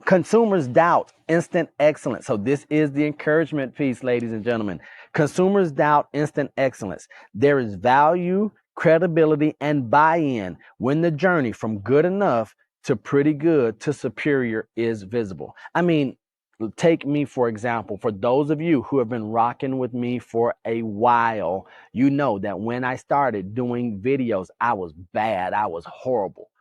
Consumers doubt instant excellence. So this is the encouragement piece, ladies and gentlemen. Consumers doubt instant excellence. There is value, credibility, and buy-in when the journey from good enough to pretty good to superior is visible. I mean, take me for example. For those of you who have been rocking with me for a while, you know that when I started doing videos, I was bad. I was horrible.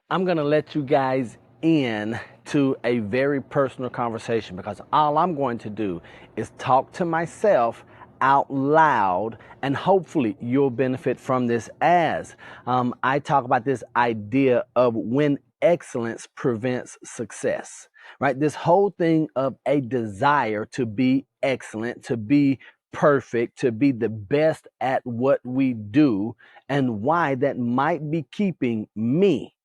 I'm going to let you guys in to a very personal conversation, because all I'm going to do is talk to myself out loud, and hopefully you'll benefit from this as I talk about this idea of when excellence prevents success, right? This whole thing of a desire to be excellent, to be perfect, to be the best at what we do, and why that might be keeping me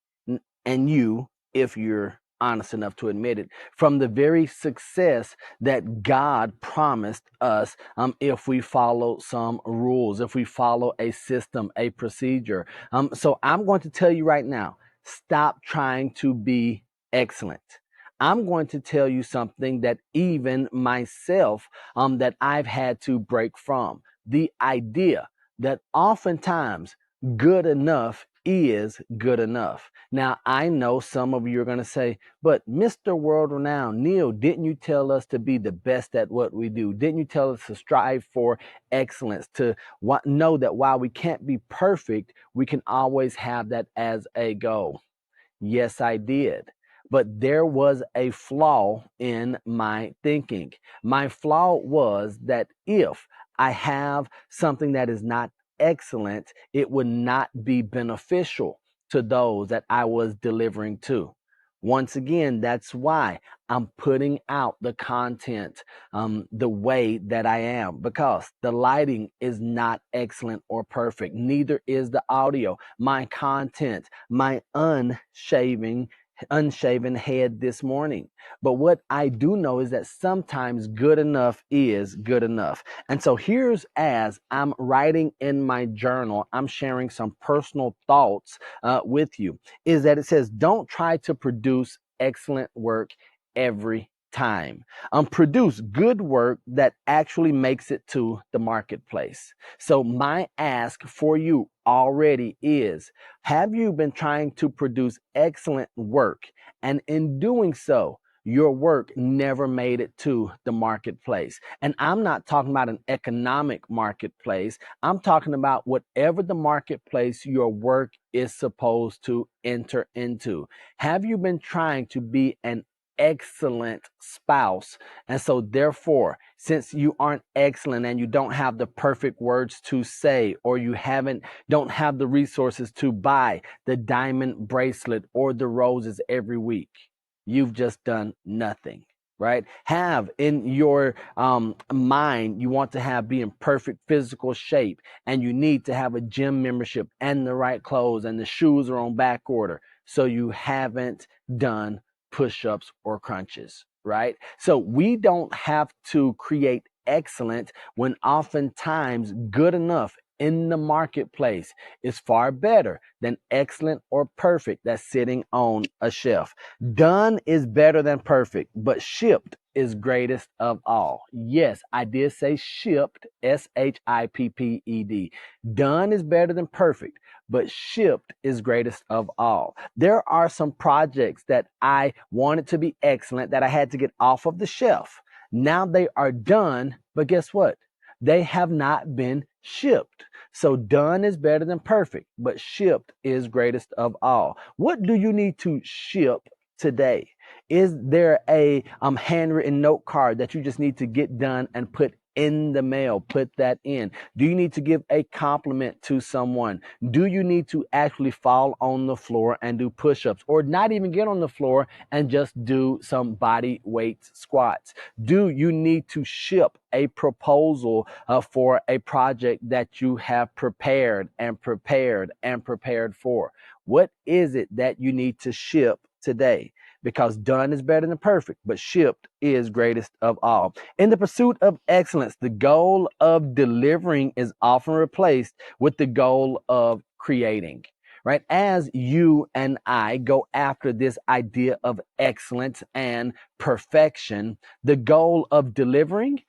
and you, if you're honest enough to admit it, from the very success that God promised us if we follow some rules, if we follow a system, a procedure. So I'm going to tell you right now, stop trying to be excellent. I'm going to tell you something that even myself, that I've had to break from. The idea that oftentimes good enough is good enough. Now, I know some of you are going to say, but Mr. World Renowned, Neil, didn't you tell us to be the best at what we do? Didn't you tell us to strive for excellence, to know that while we can't be perfect, we can always have that as a goal? Yes, I did. But there was a flaw in my thinking. My flaw was that if I have something that is not excellent, it would not be beneficial to those that I was delivering to. Once again, that's why I'm putting out the content the way that I am, because the lighting is not excellent or perfect. Neither is the audio. My content, my unshaven head this morning. But what I do know is that sometimes good enough is good enough. And so here's, as I'm writing in my journal, I'm sharing some personal thoughts with you, is that it says, don't try to produce excellent work every time. Produce good work that actually makes it to the marketplace. So my ask for you already is, have you been trying to produce excellent work, and in doing so, your work never made it to the marketplace? And I'm not talking about an economic marketplace. I'm talking about whatever the marketplace your work is supposed to enter into. Have you been trying to be an excellent spouse? And so therefore, since you aren't excellent and you don't have the perfect words to say, or you don't have the resources to buy the diamond bracelet or the roses every week, you've just done nothing. Right? Have in your mind, you want to be in perfect physical shape, and you need to have a gym membership and the right clothes, and the shoes are on back order. So you haven't done push-ups or crunches, right? So we don't have to create excellent when oftentimes good enough in the marketplace is far better than excellent or perfect that's sitting on a shelf. Done is better than perfect, but shipped is greatest of all. Yes, I did say shipped, SHIPPED. Done is better than perfect, but shipped is greatest of all. There are some projects that I wanted to be excellent that I had to get off of the shelf. Now they are done, but guess what? They have not been shipped. So done is better than perfect, but shipped is greatest of all. What do you need to ship today? Is there a handwritten note card that you just need to get done and put in the mail? Put that in. Do you need to give a compliment to someone? Do you need to actually fall on the floor and do push-ups, or not even get on the floor and just do some body weight squats? Do you need to ship a proposal for a project that you have prepared and prepared and prepared for? What is it that you need to ship today? because done is better than perfect, but shipped is greatest of all. In the pursuit of excellence, the goal of delivering is often replaced with the goal of creating. Right? As you and I go after this idea of excellence and perfection, the goal of delivering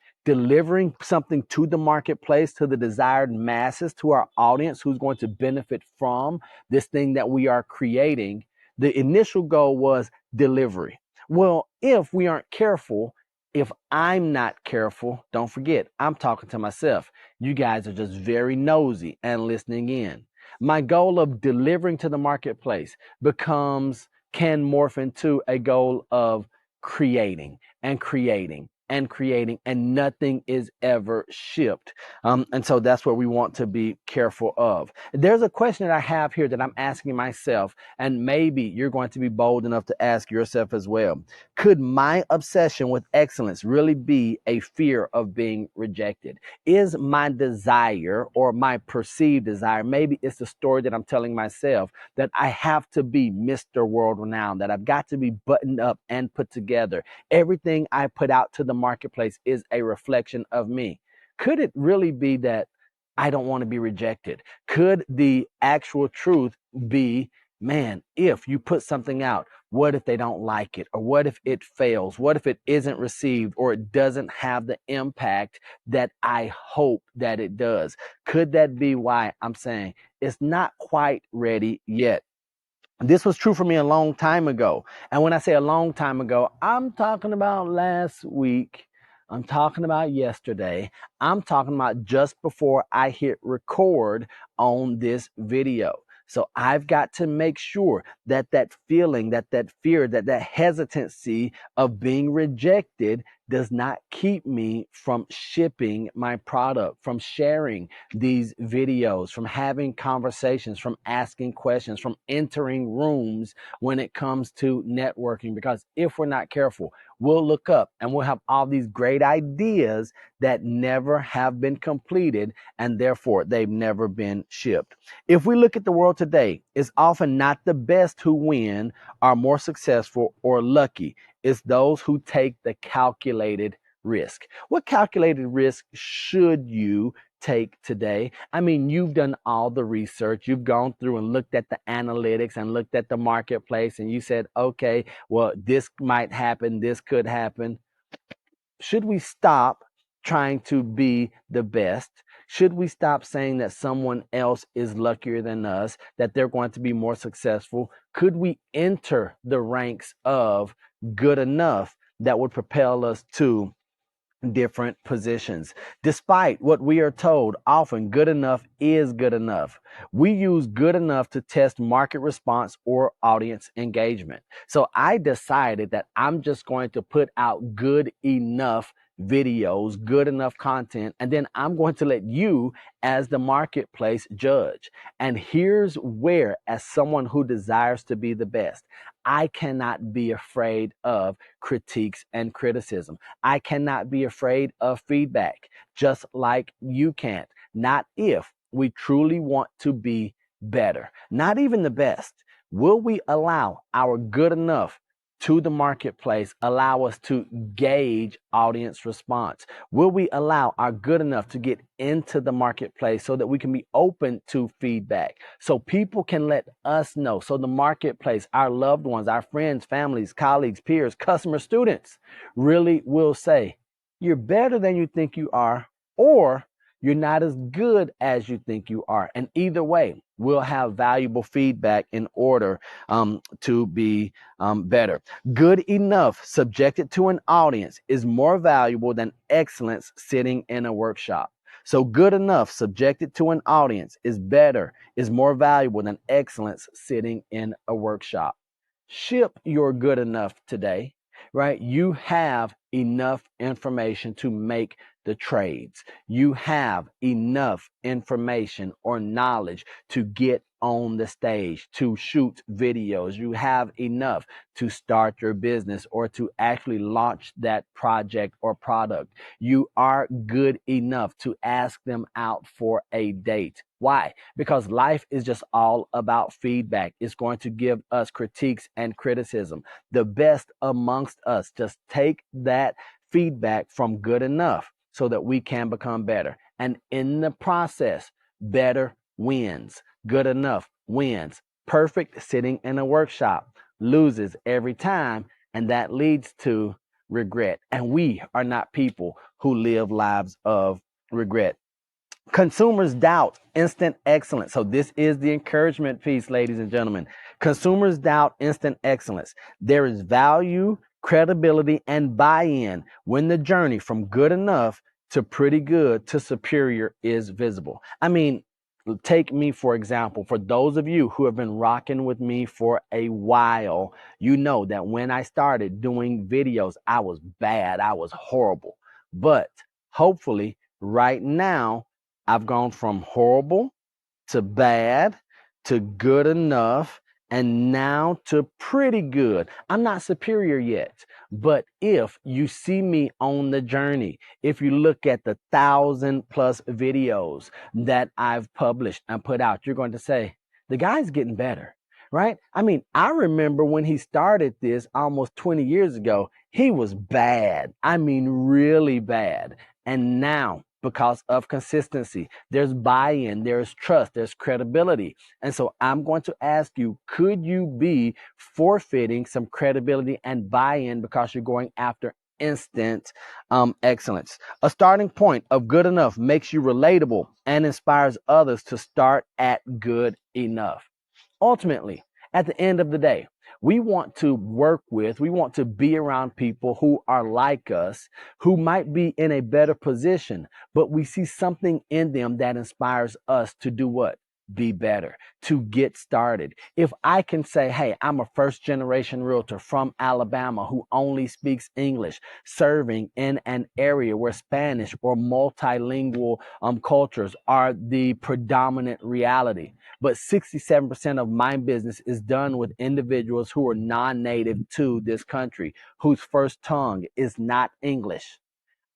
something to the marketplace, to the desired masses, to our audience who's going to benefit from this thing that we are creating. The initial goal was delivery. Well, if we aren't careful, if I'm not careful, don't forget, I'm talking to myself. You guys are just very nosy and listening in. My goal of delivering to the marketplace can morph into a goal of creating and creating and creating, and nothing is ever shipped. And so that's what we want to be careful of. There's a question that I have here that I'm asking myself, and maybe you're going to be bold enough to ask yourself as well. Could my obsession with excellence really be a fear of being rejected? Is my desire, or my perceived desire, maybe it's the story that I'm telling myself, that I have to be Mr. World Renowned, that I've got to be buttoned up and put together. Everything I put out to the marketplace is a reflection of me. Could it really be that I don't want to be rejected? Could the actual truth be, man, if you put something out, what if they don't like it? Or what if it fails? What if it isn't received, or it doesn't have the impact that I hope that it does? Could that be why I'm saying it's not quite ready yet? This was true for me a long time ago. And when I say a long time ago, I'm talking about last week. I'm talking about yesterday. I'm talking about just before I hit record on this video. So I've got to make sure that that feeling, that fear, that hesitancy of being rejected does not keep me from shipping my product, from sharing these videos, from having conversations, from asking questions, from entering rooms when it comes to networking. Because if we're not careful, we'll look up and we'll have all these great ideas that never have been completed, and therefore they've never been shipped. If we look at the world today, it's often not the best who win, are more successful, or lucky. It's those who take the calculated risk. What calculated risk should you take today? I mean, you've done all the research. You've gone through and looked at the analytics and looked at the marketplace, and you said, okay, well, this might happen, this could happen. Should we stop trying to be the best? Should we stop saying that someone else is luckier than us, that they're going to be more successful? Could we enter the ranks of good enough that would propel us to different positions? Despite what we are told, often good enough is good enough. We use good enough to test market response or audience engagement. So I decided that I'm just going to put out good enough videos, good enough content, and then I'm going to let you as the marketplace judge. And here's where, as someone who desires to be the best, I cannot be afraid of critiques and criticism. I cannot be afraid of feedback, just like you can't. Not if we truly want to be better, not even the best. Will we allow our good enough to the marketplace allow us to gauge audience response? Will we allow our good enough to get into the marketplace so that we can be open to feedback, so people can let us know, so the marketplace, our loved ones, our friends, families, colleagues, peers, customers, students really will say, you're better than you think you are, or you're not as good as you think you are. And either way, we'll have valuable feedback in order to be better. Good enough subjected to an audience is more valuable than excellence sitting in a workshop. So good enough subjected to an audience is more valuable than excellence sitting in a workshop. Ship your good enough today, right? You have enough information to make the trades. You have enough information or knowledge to get on the stage, to shoot videos. You have enough to start your business or to actually launch that project or product. You are good enough to ask them out for a date. Why? Because life is just all about feedback. It's going to give us critiques and criticism. The best amongst us just take that feedback from good enough so that we can become better. And in the process, better wins. Good enough wins. Perfect sitting in a workshop loses every time, and that leads to regret. And we are not people who live lives of regret. Consumers doubt instant excellence. So this is the encouragement piece, ladies and gentlemen. Consumers doubt instant excellence. There is value, credibility, and buy-in when the journey from good enough to pretty good to superior is visible. I mean, take me for example. For those of you who have been rocking with me for a while, you know that when I started doing videos, I was bad. I was horrible. But hopefully right now, I've gone from horrible to bad to good enough and now to pretty good. I'm not superior yet, but if you see me on the journey, if you look at the 1,000+ videos that I've published and put out, you're going to say, the guy's getting better, right? I mean, I remember when he started this almost 20 years ago, he was bad. I mean, really bad. And now, because of consistency, there's buy-in, there's trust, there's credibility. And so I'm going to ask you, could you be forfeiting some credibility and buy-in because you're going after instant excellence? A starting point of good enough makes you relatable and inspires others to start at good enough. Ultimately, at the end of the day, we want to work with, we want to be around people who are like us, who might be in a better position, but we see something in them that inspires us to do what? Be better, to get started. If I can say, hey, I'm a first generation realtor from Alabama who only speaks English, serving in an area where Spanish or multilingual cultures are the predominant reality. But 67% of my business is done with individuals who are non-native to this country, whose first tongue is not English.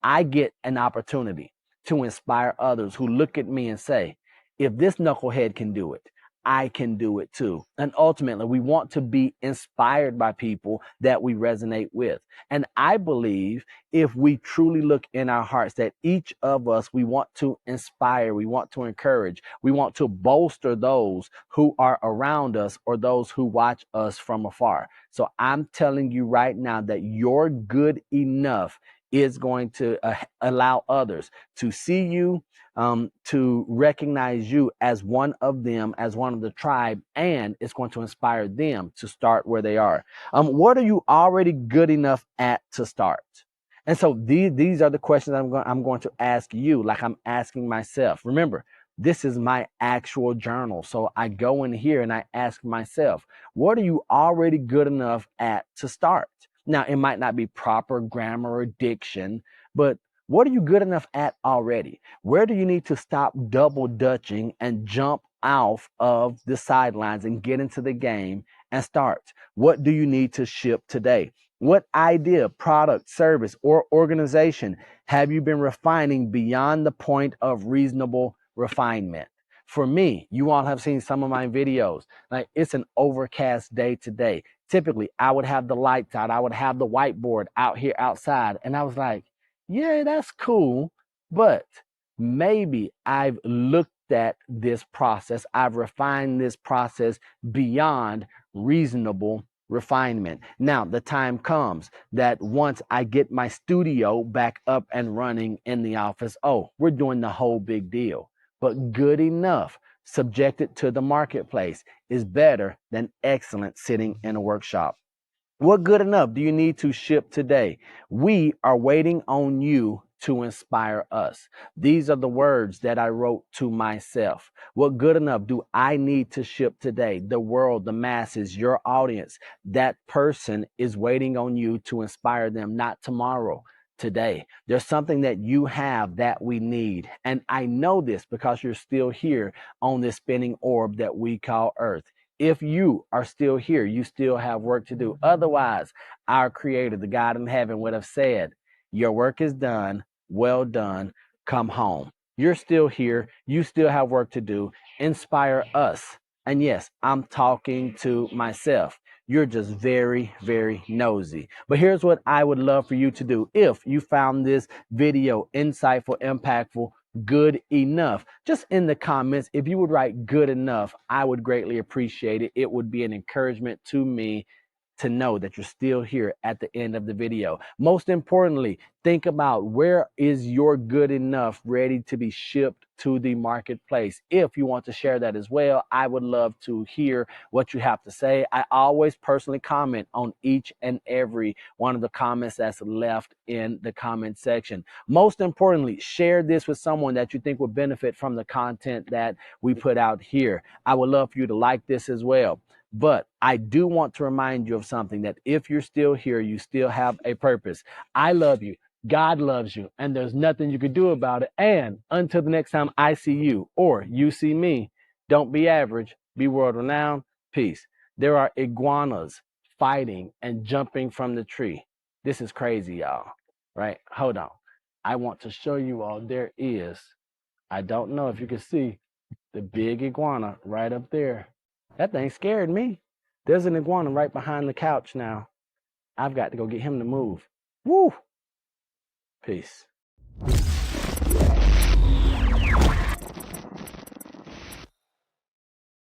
I get an opportunity to inspire others who look at me and say, if this knucklehead can do it, I can do it too. And ultimately, we want to be inspired by people that we resonate with. And I believe if we truly look in our hearts that each of us, we want to inspire, we want to encourage, we want to bolster those who are around us or those who watch us from afar. So I'm telling you right now that you're good enough is going to allow others to see you, to recognize you as one of them, as one of the tribe, and it's going to inspire them to start where they are. What are you already good enough at to start? And so these are the questions I'm going to ask you, like I'm asking myself. Remember, this is my actual journal. So I go in here and I ask myself, what are you already good enough at to start? Now, it might not be proper grammar or diction, but what are you good enough at already? Where do you need to stop double dutching and jump off of the sidelines and get into the game and start? What do you need to ship today? What idea, product, service, or organization have you been refining beyond the point of reasonable refinement? For me, you all have seen some of my videos. Like, it's an overcast day today. Typically, I would have the lights out. I would have the whiteboard out here outside. And I was like, yeah, that's cool. But maybe I've looked at this process. I've refined this process beyond reasonable refinement. Now, the time comes that once I get my studio back up and running in the office, oh, we're doing the whole big deal. But good enough, subjected to the marketplace, is better than excellent sitting in a workshop. What good enough do you need to ship today? We are waiting on you to inspire us. These are the words that I wrote to myself. What good enough do I need to ship today? The world, the masses, your audience, that person is waiting on you to inspire them, not tomorrow, today. There's something that you have that we need. And I know this because you're still here on this spinning orb that we call Earth. If you are still here, you still have work to do. Otherwise, our Creator, the God in heaven, would have said, your work is done. Well done. Come home. You're still here. You still have work to do. Inspire us. And yes, I'm talking to myself. You're just very, very nosy. But here's what I would love for you to do. If you found this video insightful, impactful, good enough, just in the comments, if you would write good enough, I would greatly appreciate it. It would be an encouragement to me to know that you're still here at the end of the video. Most importantly, think about where is your good enough ready to be shipped to the marketplace. If you want to share that as well, I would love to hear what you have to say. I always personally comment on each and every one of the comments that's left in the comment section. Most importantly, share this with someone that you think will benefit from the content that we put out here. I would love for you to like this as well. But I do want to remind you of something, that if you're still here, you still have a purpose. I love you. God loves you, and there's nothing you can do about it. And until the next time I see you or you see me, don't be average, be world renowned. Peace. There are iguanas fighting and jumping from the tree. This is crazy, y'all. Right? Hold on. I want to show you all. There is, I don't know if you can see the big iguana right up there. That thing scared me. There's an iguana right behind the couch now. I've got to go get him to move. Woo! Peace.